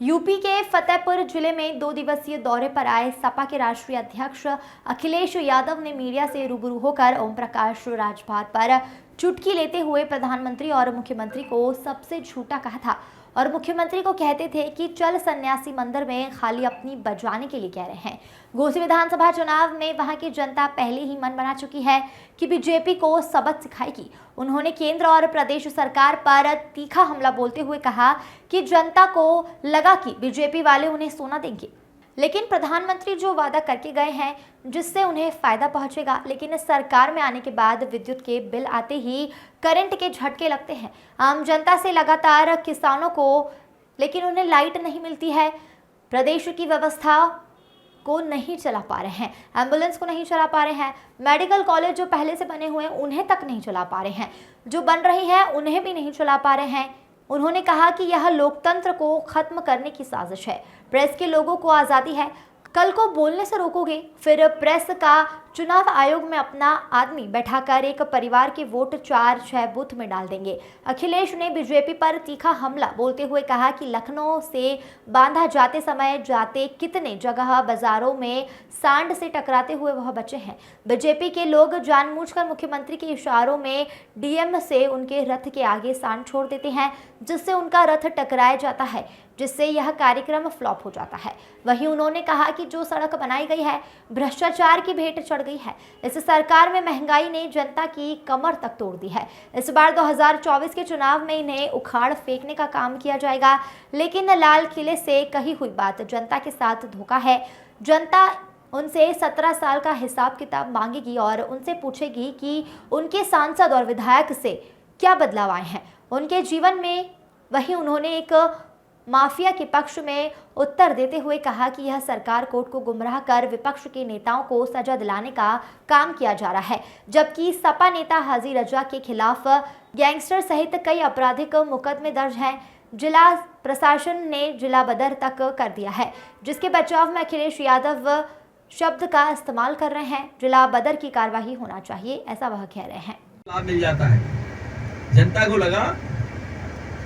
UP के फतेहपुर जिले में 2 दिवसीय दौरे पर आए सपा के राष्ट्रीय अध्यक्ष अखिलेश यादव ने मीडिया से रूबरू होकर ओम प्रकाश राजभर पर चुटकी लेते हुए प्रधानमंत्री और मुख्यमंत्री को सबसे झूठा कहा था और मुख्यमंत्री को कहते थे कि चल सन्यासी मंदिर में खाली अपनी बजाने के लिए कह रहे हैं। घोसी विधानसभा चुनाव में वहां की जनता पहले ही मन बना चुकी है कि बीजेपी को सबक सिखाएगी। उन्होंने केंद्र और प्रदेश सरकार पर तीखा हमला बोलते हुए कहा कि जनता को लगा कि बीजेपी वाले उन्हें सोना देंगे, लेकिन प्रधानमंत्री जो वादा करके गए हैं जिससे उन्हें फायदा पहुंचेगा, लेकिन इस सरकार में आने के बाद विद्युत के बिल आते ही करंट के झटके लगते हैं। आम जनता से लगातार किसानों को, लेकिन उन्हें लाइट नहीं मिलती है। प्रदेश की व्यवस्था को नहीं चला पा रहे हैं, एम्बुलेंस को नहीं चला पा रहे हैं, मेडिकल कॉलेज जो पहले से बने हुए हैं उन्हें तक नहीं चला पा रहे हैं, जो बन रही हैं उन्हें भी नहीं चला पा रहे हैं। उन्होंने कहा कि यह लोकतंत्र को खत्म करने की साजिश है। प्रेस के लोगों को आज़ादी है, कल को बोलने से रोकोगे, फिर प्रेस का चुनाव आयोग में अपना आदमी बैठाकर एक परिवार के वोट 4-6 बूथ में डाल देंगे। अखिलेश ने बीजेपी पर तीखा हमला बोलते हुए कहा कि लखनऊ से बांधा जाते समय जाते कितने जगह बाजारों में सांड से टकराते हुए वह बचे हैं। बीजेपी के लोग जानबूझकर मुख्यमंत्री के इशारों में डीएम से उनके रथ के आगे सांड छोड़ देते हैं, जिससे उनका रथ टकराया जाता है, जिससे यह कार्यक्रम फ्लॉप हो जाता है। वहीं उन्होंने कहा कि जो सड़क बनाई गई है भ्रष्टाचार की भेंट चढ़ गई है। इस सरकार में महंगाई ने जनता की कमर तक तोड़ दी है। इस बार 2024 के चुनाव में इन्हें उखाड़ फेंकने का काम किया जाएगा, लेकिन लाल किले से कही हुई बात जनता के साथ धोखा है। जनता उनसे 17 साल का हिसाब किताब मांगेगी और उनसे पूछेगी कि उनके सांसद और विधायक से क्या बदलाव आए हैं उनके जीवन में। वहीं उन्होंने एक माफिया के पक्ष में उत्तर देते हुए कहा कि यह सरकार कोर्ट को गुमराह कर विपक्ष के नेताओं को सजा दिलाने का काम किया जा रहा है, जबकि सपा नेता हाजी रजा के खिलाफ गैंगस्टर सहित कई आपराधिक मुकदमे दर्ज हैं। जिला प्रशासन ने जिला बदर तक कर दिया है, जिसके बचाव में अखिलेश यादव शब्द का इस्तेमाल कर रहे हैं। जिला बदर की कार्रवाई होना चाहिए, ऐसा वह कह रहे हैं। लाभ मिल जाता है, जनता को लगा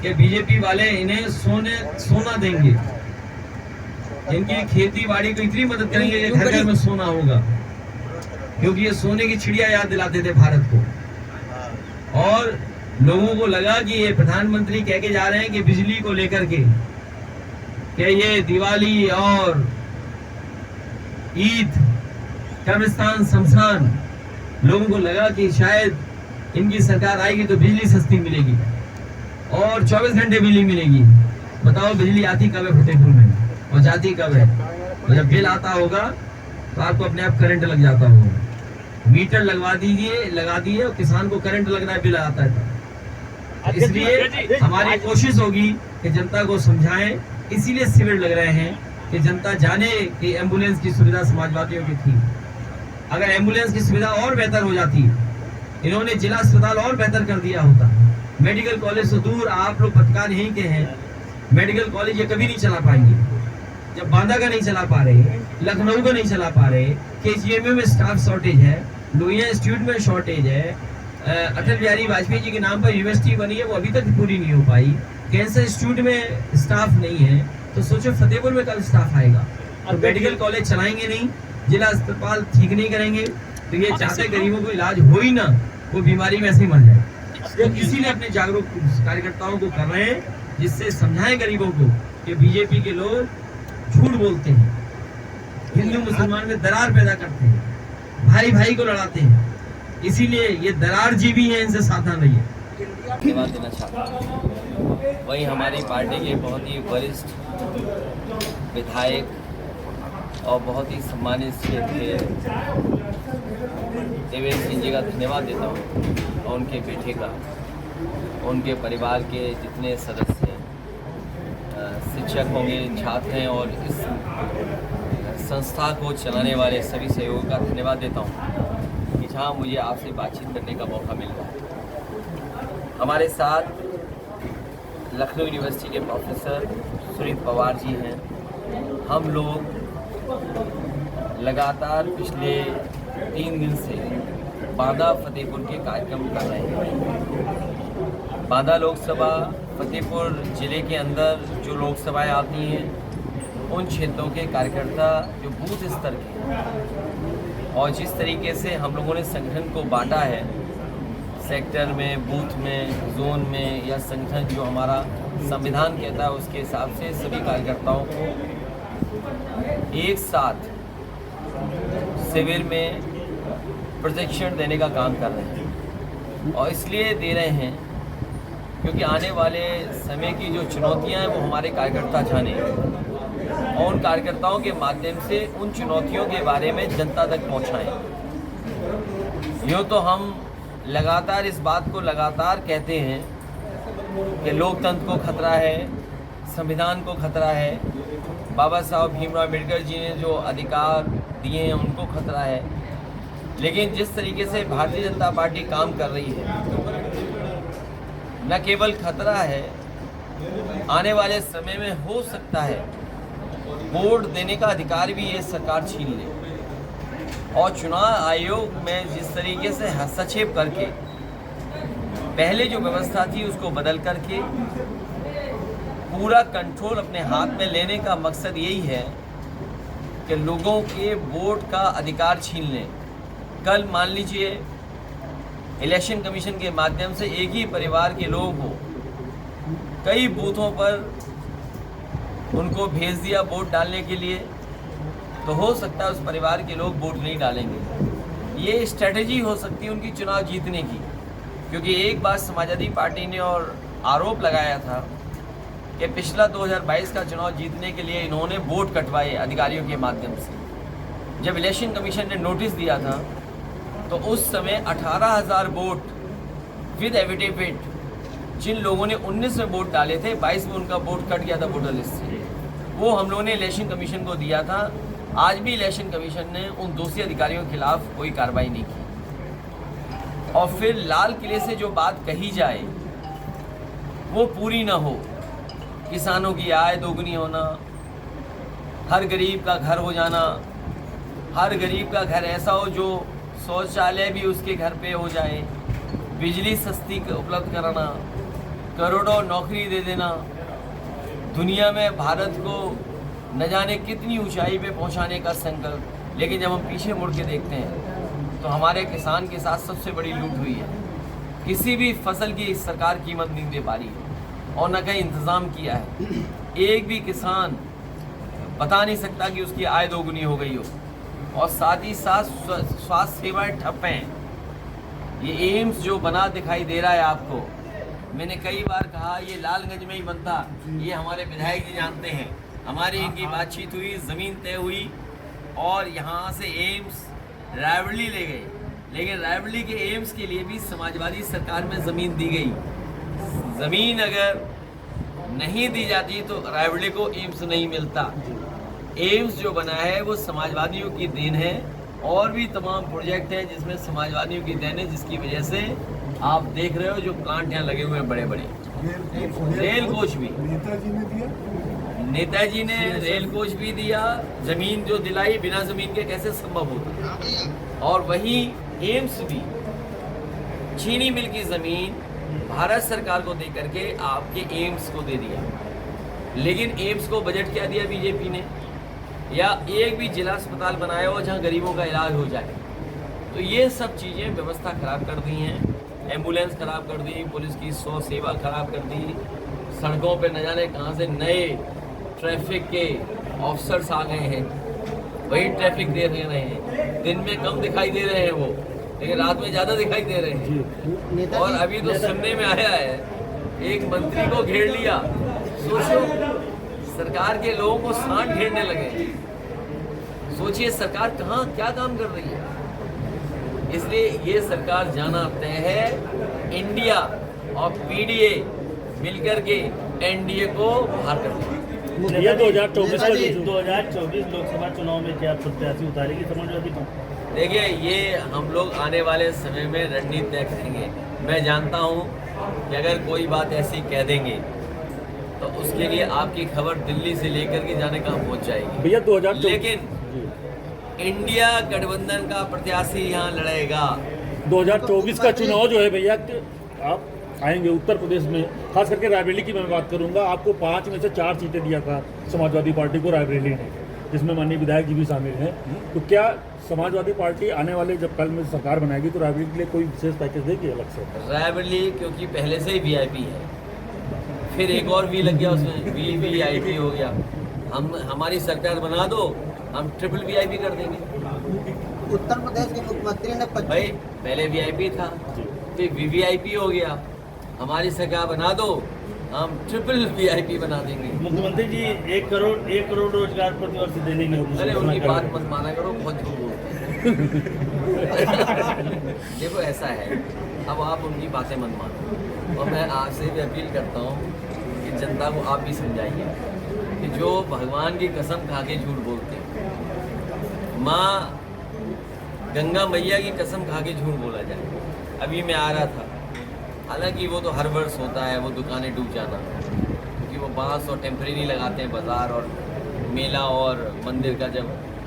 कि बीजेपी वाले इन्हें सोना देंगे, इनकी खेती बाड़ी को इतनी मदद करेंगे कि घर घर में सोना होगा, क्योंकि ये सोने की चिड़िया याद दिलाते थे भारत को। और लोगों को लगा कि ये प्रधानमंत्री कह के जा रहे हैं कि बिजली को लेकर के कि ये दिवाली और ईद, कब्रिस्तान, शमशान, लोगों को लगा कि शायद इनकी सरकार आएगी तो बिजली सस्ती मिलेगी और 24 घंटे बिजली मिलेगी। बताओ बिजली आती कब है फतेहपुर में और जाती कब है? तो जब बिल आता होगा तो आपको अपने आप करंट लग जाता होगा। मीटर लगा दिए और किसान को करंट लग रहा है, बिल आता है। इसलिए हमारी कोशिश होगी कि जनता को समझाएं, इसीलिए शिविर लग रहे हैं कि जनता जाने कि एम्बुलेंस की सुविधा समाजवादियों की थी। अगर एम्बुलेंस की सुविधा और बेहतर हो जाती, इन्होंने जिला अस्पताल और बेहतर कर दिया होता। मेडिकल कॉलेज से दूर, आप लोग पत्रकार यहीं के हैं, मेडिकल कॉलेज ये कभी नहीं चला पाएंगे। जब बांदा का नहीं चला पा रहे, लखनऊ का नहीं चला पा रहे, केजीएमयू में स्टाफ शॉर्टेज है, लोहिया इंस्टीट्यूट में शॉर्टेज है, अटल बिहारी वाजपेयी जी के नाम पर यूनिवर्सिटी बनी है वो अभी तक पूरी नहीं हो पाई, कैंसर इंस्टीट्यूट में स्टाफ नहीं है, तो सोचो फतेहपुर में कल स्टाफ आएगा। तो मेडिकल कॉलेज चलाएंगे नहीं, जिला अस्पताल ठीक नहीं करेंगे, तो ये चाहते गरीबों को इलाज हो ही ना, वो बीमारी में ऐसे ही मर जाए। तो इसीलिए अपने जागरूक कार्यकर्ताओं को कर रहे हैं, जिससे समझाएं गरीबों को कि बीजेपी के लोग झूठ बोलते हैं, हिंदू मुसलमान में दरार पैदा करते हैं, भाई भाई को लड़ाते हैं, इसीलिए ये दरार जीवी है, इनसे सावधान रहिए। धन्यवाद देना चाहता हूँ। वही हमारी पार्टी के बहुत ही वरिष्ठ विधायक और बहुत ही सम्मानित थे देवेंद्र सिंह जी का धन्यवाद देता हूँ, और उनके बेटे का, उनके परिवार के जितने सदस्य हैं, शिक्षक होंगे, छात्र हैं और इस संस्था को चलाने वाले सभी सहयोगों का धन्यवाद देता हूँ कि जहाँ मुझे आपसे बातचीत करने का मौका मिल रहा है। हमारे साथ लखनऊ यूनिवर्सिटी के प्रोफेसर सुनीत पवार जी हैं। हम लोग लगातार पिछले 3 दिन से बांदा फतेहपुर के कार्यक्रम कर रहे हैं। बांदा लोकसभा फतेहपुर ज़िले के अंदर जो लोकसभाएं आती हैं उन क्षेत्रों के कार्यकर्ता जो बूथ स्तर के हैं और जिस तरीके से हम लोगों ने संगठन को बांटा है सेक्टर में, बूथ में, जोन में, या संगठन जो हमारा संविधान कहता है उसके हिसाब से सभी कार्यकर्ताओं को एक साथ शिविर में प्रशिक्षण देने का काम कर रहे हैं। और इसलिए दे रहे हैं क्योंकि आने वाले समय की जो चुनौतियां हैं वो हमारे कार्यकर्ता जाने और उन कार्यकर्ताओं के माध्यम से उन चुनौतियों के बारे में जनता तक पहुंचाएं। यूँ तो हम लगातार इस बात को लगातार कहते हैं कि लोकतंत्र को खतरा है, संविधान को खतरा है, बाबा साहब भीमराव अम्बेडकर जी ने जो अधिकार दिए हैं उनको खतरा है। लेकिन जिस तरीके से भारतीय जनता पार्टी काम कर रही है, न केवल खतरा है, आने वाले समय में हो सकता है वोट देने का अधिकार भी ये सरकार छीन ले। और चुनाव आयोग में जिस तरीके से हस्तक्षेप करके पहले जो व्यवस्था थी उसको बदल करके पूरा कंट्रोल अपने हाथ में लेने का मकसद यही है कि लोगों के वोट का अधिकार छीन लें। कल मान लीजिए इलेक्शन कमीशन के माध्यम से एक ही परिवार के लोगों को कई बूथों पर उनको भेज दिया वोट डालने के लिए, तो हो सकता है उस परिवार के लोग वोट नहीं डालेंगे। ये स्ट्रेटजी हो सकती है उनकी चुनाव जीतने की, क्योंकि एक बार समाजवादी पार्टी ने और आरोप लगाया था कि पिछला 2022 का चुनाव जीतने के लिए इन्होंने वोट कटवाए अधिकारियों के माध्यम से। जब इलेक्शन कमीशन ने नोटिस दिया था तो उस समय 18,000 वोट विद एफिडेविट जिन लोगों ने 19 में वोट डाले थे, 22 में उनका वोट कट गया था वोटर लिस्ट से, वो हम लोगों ने इलेक्शन कमीशन को दिया था। आज भी इलेक्शन कमीशन ने उन दोषी अधिकारियों के खिलाफ कोई कार्रवाई नहीं की। और फिर लाल किले से जो बात कही जाए वो पूरी ना हो, किसानों की आय दोगुनी होना, हर गरीब का घर हो जाना, हर गरीब का घर ऐसा हो जो शौचालय भी उसके घर पे हो जाए, बिजली सस्ती उपलब्ध कराना, करोड़ों नौकरी दे देना, दुनिया में भारत को न जाने कितनी ऊंचाई पे पहुंचाने का संकल्प। लेकिन जब हम पीछे मुड़ के देखते हैं तो हमारे किसान के साथ सबसे बड़ी लूट हुई है। किसी भी फसल की सरकार कीमत नहीं दे पा रही है और न कहीं इंतज़ाम किया है। एक भी किसान बता नहीं सकता कि उसकी आय दोगुनी हो गई हो। और साथ ही साथ स्वास्थ्य सेवाएं ठप हैं। ये एम्स जो बना दिखाई दे रहा है आपको, मैंने कई बार कहा ये लालगंज में ही बनता, ये हमारे विधायक जी जानते हैं। हमारी इनकी बातचीत हुई, ज़मीन तय हुई और यहाँ से एम्स रायबरेली ले गए। लेकिन रायबरेली के एम्स के लिए भी समाजवादी सरकार में ज़मीन दी गई। ज़मीन अगर नहीं दी जाती तो रायबरेली को एम्स नहीं मिलता। एम्स जो बना है वो समाजवादियों की देन है और भी तमाम प्रोजेक्ट हैं जिसमें समाजवादियों की देन है, जिसकी वजह से आप देख रहे हो जो प्लांट यहाँ लगे हुए हैं बड़े बड़े। रेल कोच भी नेताजी ने रेल कोच भी दिया। ज़मीन जो दिलाई बिना ज़मीन के कैसे संभव होता। और वही एम्स भी चीनी मिल की ज़मीन भारत सरकार को दे करके आपके एम्स को दे दिया। लेकिन एम्स को बजट क्या दिया बीजेपी ने, या एक भी जिला अस्पताल बनाया हो जहां गरीबों का इलाज हो जाए। तो ये सब चीज़ें व्यवस्था ख़राब कर दी हैं। एम्बुलेंस ख़राब कर दी, पुलिस की 100 सेवा ख़राब कर दी, सड़कों पे न जाने कहाँ से नए ट्रैफिक के ऑफिसर्स आ गए हैं, वही ट्रैफिक दे रहे हैं। दिन में कम दिखाई दे रहे हैं वो, लेकिन रात में ज़्यादा दिखाई दे रहे हैं। और अभी तो सुनने में आया है एक मंत्री को घेर लिया। सोचो सरकार के लोगों को सांड घेरने लगे। सोचिए सरकार कहाँ क्या काम कर रही है। इसलिए ये सरकार जाना तय है। इंडिया और पीडीए मिलकर के एनडीए को बाहर कर दिया। ये 2024 लोकसभा चुनाव में क्या प्रत्याशी उतारेगी समाजवादी पार्टी? देखिए ये हम लोग आने वाले समय में रणनीति तय करेंगे। मैं जानता हूँ कि अगर कोई बात ऐसी कह देंगे तो उसके लिए आपकी खबर दिल्ली से लेकर के जाने कहाँ पहुँच जाएगी भैया। 2024 लेकिन इंडिया गठबंधन का प्रत्याशी यहाँ लड़ेगा। 2024 का चुनाव जो है भैया, आप आएंगे उत्तर प्रदेश में, खास करके रायबरेली की मैं बात करूंगा, आपको 5 में से 4 सीटें दिया था समाजवादी पार्टी को रायबरेली ने, जिसमें माननीय विधायक जी भी शामिल हैं। तो क्या समाजवादी पार्टी आने वाले जब कल में सरकार बनाएगी तो रायबरेली के लिए कोई विशेष पैकेज देगी अलग से? रायबरेली क्योंकि पहले से ही वीआईपी है, फिर एक और वी लग गया उसमें, वीवीआईपी हो गया। हमारी सरकार बना दो, हम ट्रिपल वीआईपी कर देंगे। उत्तर प्रदेश के मुख्यमंत्री ने भाई पहले वीआईपी था, फिर वीवीआईपी हो गया। हमारी सरकार बना दो, हम ट्रिपल वीआईपी बना देंगे। मुख्यमंत्री जी 1 करोड़ रोजगार प्रतिवर्ष देने की अरे उनकी बात मत माना करो, बहुत झूठ बोलते हैं। देखो ऐसा है, अब आप उनकी बातें मत मानो, और मैं आपसे भी अपील करता हूँ कि जनता को आप भी समझाइए कि जो भगवान की कसम खा के झूठ बोलते हैं, माँ गंगा मैया की कसम खा के झूठ बोला जाए। अभी मैं आ रहा था, हालांकि वो तो हर वर्ष होता है, वो दुकानें डूब जाना, क्योंकि वो बांस और टेम्परेरी लगाते हैं बाज़ार, और मेला और मंदिर का जब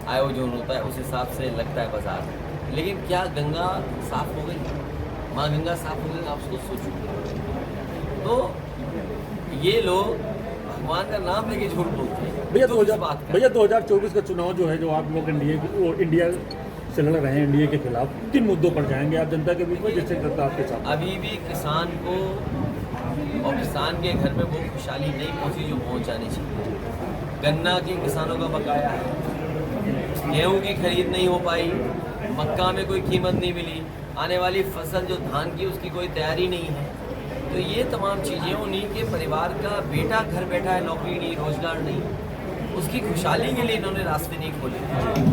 आयोजन होता है उस हिसाब से लगता है बाज़ार। लेकिन क्या गंगा साफ हो गई? माँ गंगा साफ हो गई? आप उसको सोचो। तो ये लोग भगवान का नाम लेके झूठ बोलते हैं। भैया तो इस बात का 2024 का चुनाव जो है, जो आप लोग इंडिया से लड़ रहे हैं, एनडीए के खिलाफ, किन मुद्दों पर जाएंगे आप जनता के बीच में, जिससे जनता आपके साथ? अभी भी किसान को और किसान के घर में वो खुशहाली नहीं पहुंची जो पहुंच जानी चाहिए। गन्ना के किसानों का बकाया है, गेहूं की खरीद नहीं हो पाई, मक्का में कोई कीमत नहीं मिली, आने वाली फसल जो धान की उसकी कोई तैयारी नहीं है। तो ये तमाम चीज़ें उन्हीं के परिवार का बेटा घर बैठा है, नौकरी नहीं, रोजगार नहीं, उसकी खुशहाली के लिए इन्होंने रास्ते नहीं खोले।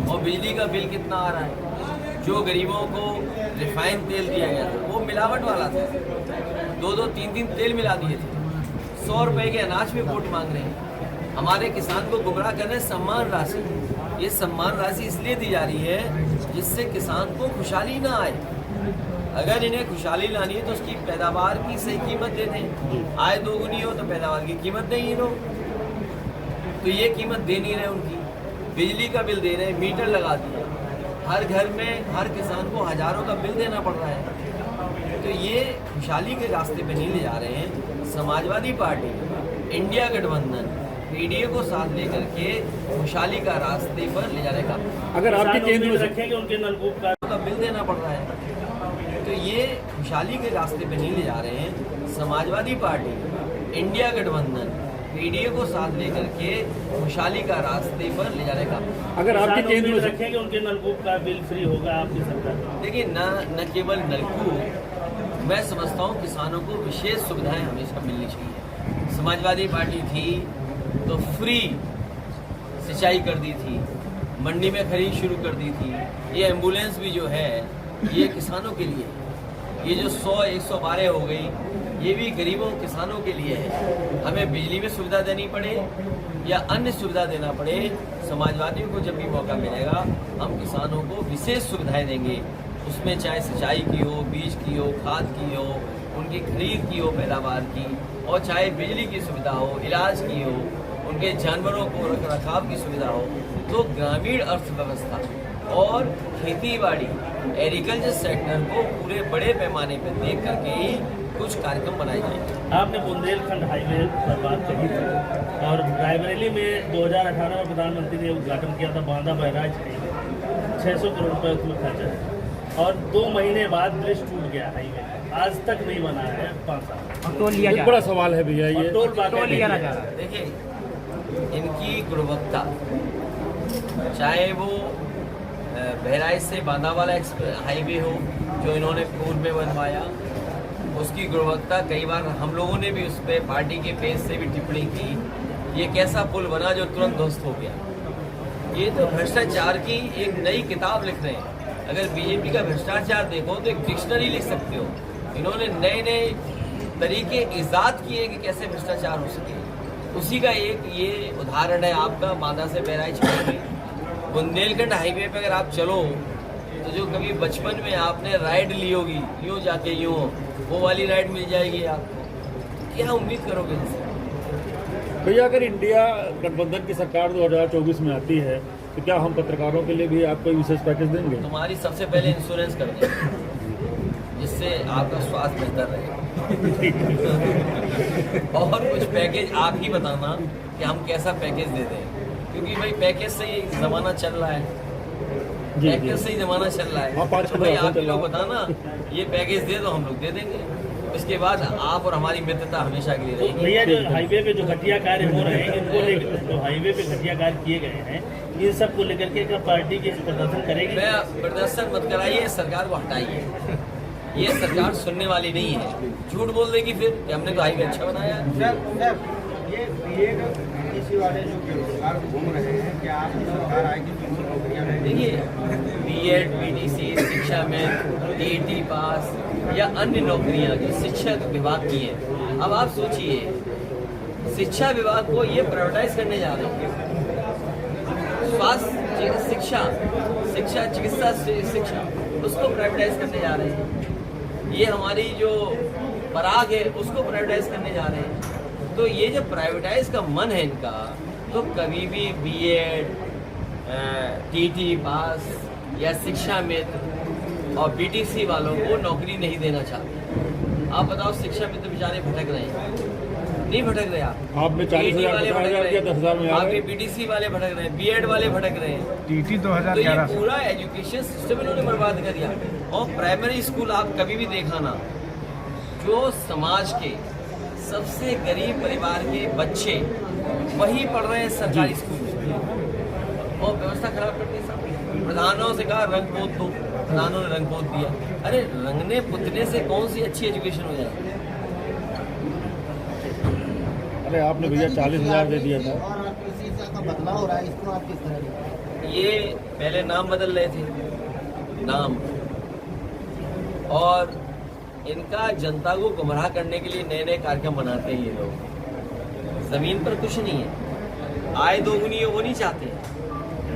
और बिजली का बिल कितना आ रहा है? जो गरीबों को रिफाइंड तेल दिया गया था वो मिलावट वाला था, 2-2, 3-3 तेल मिला दिए थे। 100 रुपए के अनाज में वोट मांग रहे हैं। हमारे किसान को गुमराह कर रहे हैं सम्मान राशि। ये सम्मान राशि इसलिए दी जा रही है जिससे किसान को खुशहाली ना आए। अगर इन्हें खुशहाली लानी है तो उसकी पैदावार की सही कीमत दे दें। आय दोगुनी हो तो पैदावार की कीमत देंगे लोग, तो ये कीमत दे नहीं रहे उनकी। बिजली का बिल दे रहे हैं, मीटर लगा दिए, हर घर में हर किसान को हज़ारों का बिल देना पड़ रहा है। तो ये खुशहाली के रास्ते पे नहीं ले जा रहे हैं। समाजवादी पार्टी, इंडिया गठबंधन, पीडीए को साथ लेकर के खुशहाली का रास्ते पर ले जाने का, अगर आपके केंद्र में रखेंगे उनके नलकूप का बिल देना पड़ रहा है। तो ये खुशहाली के रास्ते पे नहीं ले जा रहे हैं। समाजवादी पार्टी, इंडिया गठबंधन, पीडीए को साथ लेकर के खुशहाली का रास्ते पर ले जाने का, अगर आपके केंद्र में रखेंगे उनके नलकूप का बिल फ्री होगा आपकी सरकार। देखिए न केवल नलकूप, मैं समझता हूँ किसानों को विशेष सुविधाएं हमेशा मिलनी चाहिए। समाजवादी पार्टी थी तो फ्री सिंचाई कर दी थी, मंडी में खरीद शुरू कर दी थी। ये एम्बुलेंस भी जो है ये किसानों के लिए, ये जो 100-112 हो गई, ये भी गरीबों किसानों के लिए है। हमें बिजली में सुविधा देनी पड़े या अन्य सुविधा देना पड़े, समाजवादियों को जब भी मौका मिलेगा हम किसानों को विशेष सुविधाएं देंगे। उसमें चाहे सिंचाई की हो, बीज की हो, खाद की हो, उनकी खरीद की हो पैदावार की, और चाहे बिजली की सुविधा हो, इलाज की हो, उनके जानवरों को रख रखाव की सुविधा हो। तो ग्रामीण अर्थव्यवस्था और खेती बाड़ी, एग्रीकल्चर सेक्टर को पूरे बड़े पैमाने पर देख करके ही कुछ कार्यक्रम बनाए जाएंगे। आपने बुंदेलखंड हाईवे पर बात कही थी, और रायबरेली में 2018 में प्रधानमंत्री ने उद्घाटन किया था बांदा बहराइच हाईवे, 600 करोड़ रुपये उसमें खर्चा है, और 2 महीने बाद ब्रिज टूट गया हाईवे, आज तक नहीं बना है 5 साल। एक बड़ा सवाल है भैया ये, टोल लिया जा रहा है। देखिए इनकी गुणवत्ता, चाहे वो बहराइच से बांदा वाला हाईवे हो जो इन्होंने पूर्व में बनवाया, उसकी गुणवत्ता कई बार हम लोगों ने भी उस पर पार्टी के पेज से भी टिप्पणी की। ये कैसा पुल बना जो तुरंत ध्वस्त हो गया। ये तो भ्रष्टाचार की एक नई किताब लिख रहे हैं। अगर बीजेपी का भ्रष्टाचार देखो तो एक डिक्शनरी लिख सकते हो। इन्होंने नए नए तरीके ईजाद किए कि कैसे भ्रष्टाचार हो सके। उसी का एक ये उदाहरण है आपका बांदा से बहराइच हाईवे। बुंदेलखंड हाईवे पे अगर आप चलो तो जो कभी बचपन में आपने राइड ली होगी, यूँ जाके यूँ, वो वाली राइड मिल जाएगी आपको। क्या उम्मीद करोगे इससे? भैया अगर इंडिया गठबंधन की सरकार 2024 में आती है तो क्या हम पत्रकारों के लिए भी आप कोई विशेष पैकेज देंगे? तुम्हारी सबसे पहले इंश्योरेंस कर देंगे, जिससे उससे आपका स्वास्थ्य बेहतर रहेगा। और कुछ पैकेज आप ही बताना कि हम कैसा पैकेज दे दें, क्योंकि भाई पैकेज से ही ज़माना चल रहा है, पैकेज से ही ज़माना चल रहा हाँ, है। पाँच तो भाई चल आप ही रहा लोग है। बताना ये पैकेज दे दो, हम लोग दे देंगे। इसके बाद आप और हमारी मित्रता हमेशा के लिए तो रहेगी। भैया जो हाईवे पे जो घटिया कार्य हो रहे हैं इनको लेकर, जो हाईवे पे घटिया कार्य किए गए हैं इन सब को लेकर के क्या पार्टी के प्रदर्शन करेगी? मैं प्रदर्शन मत कराइए, सरकार को हटाइए। ये सरकार सुनने वाली नहीं है, झूठ बोल देगी फिर कि हमने तो हाईवे अच्छा बनाया है। ये बीएड पीटीसी वाले जो बेरोजगार घूम रहे हैं, क्या आप सरकार आएगी तो उनको नौकरियां देंगे? देखिए, बीएड, पीटीसी, शिक्षा में टीईटी पास या अन्य नौकरियां जो शिक्षक विभाग की हैं, अब आप सोचिए शिक्षा विभाग को ये प्राइवेटाइज करने जा रहे हैं। स्वास्थ्य शिक्षा, चिकित्सा शिक्षा, उसको प्राइवेटाइज करने जा रहे हैं। ये हमारी जो पराग है उसको प्राइवेटाइज करने जा रहे हैं। तो ये जो प्राइवेटाइज का मन है इनका, तो कभी भी बीएड, टीटी पास या शिक्षा मित्र और बीटीसी वालों को नौकरी नहीं देना चाहते। आप बताओ, शिक्षा मित्र बेचारे भटक रहे हैं, नहीं भटक रहे आप? आपने 40,000 वाले भटक दिया, रहे हैं, 10,000 में आ आपके गए। बीटीसी वाले भटक रहे हैं, बीएड वाले भटक रहे हैं। टीटी तो ये 2011 पूरा एजुकेशन सिस्टम इन्होंने बर्बाद कर दिया। और प्राइमरी स्कूल आप कभी भी देखा ना, जो समाज के सबसे गरीब परिवार के बच्चे वही पढ़ रहे हैं सरकारी स्कूल में, और व्यवस्था खराब कर दी साहब। प्रधानों से कहा रंग पोत दो, प्रधानों ने रंग पोत दिया। अरे रंगने पुतने से कौन सी अच्छी एजुकेशन हो जाएगी? अरे आपने भैया 40,000 दे दिया था। और आरपीसी का बदलाव हो रहा है, इसको आप किस तरह देखते हैं? ये पहले नाम बदल रहे थे, नाम, और इनका जनता को गुमराह करने के लिए नए नए कार्यक्रम बनाते हैं ये लोग। जमीन पर कुछ नहीं है, आय दोगुनी वो नहीं चाहते,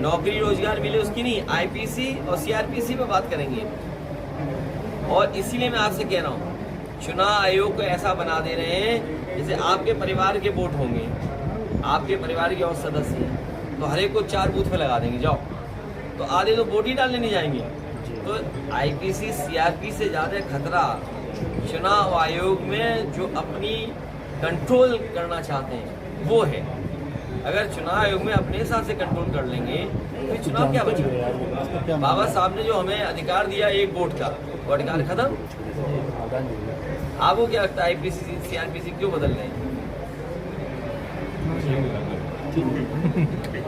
नौकरी रोजगार मिले उसकी नहीं, आईपीसी और सीआरपीसी पे बात करेंगे। और इसीलिए मैं आपसे कह रहा हूँ, चुनाव आयोग को ऐसा बना दे रहे हैं जैसे आपके परिवार के वोट होंगे, आपके परिवार के और सदस्य हैं, तो हर एक को 4 बूथ पे लगा देंगे, जाओ, तो आधे तो वोट ही डालने नहीं जाएंगे। तो आईपीसी सीआरपी से ज़्यादा खतरा चुनाव आयोग में जो अपनी कंट्रोल करना चाहते हैं वो है। अगर चुनाव आयोग में अपने हिसाब से कंट्रोल कर लेंगे तो चुनाव क्या बचेगा? बाबा साहब ने जो हमें अधिकार दिया एक वोट का, वो अधिकार खत्म। आपको क्या लगता है आईपीसी सीआरपीसी क्यों बदल रहे हैं?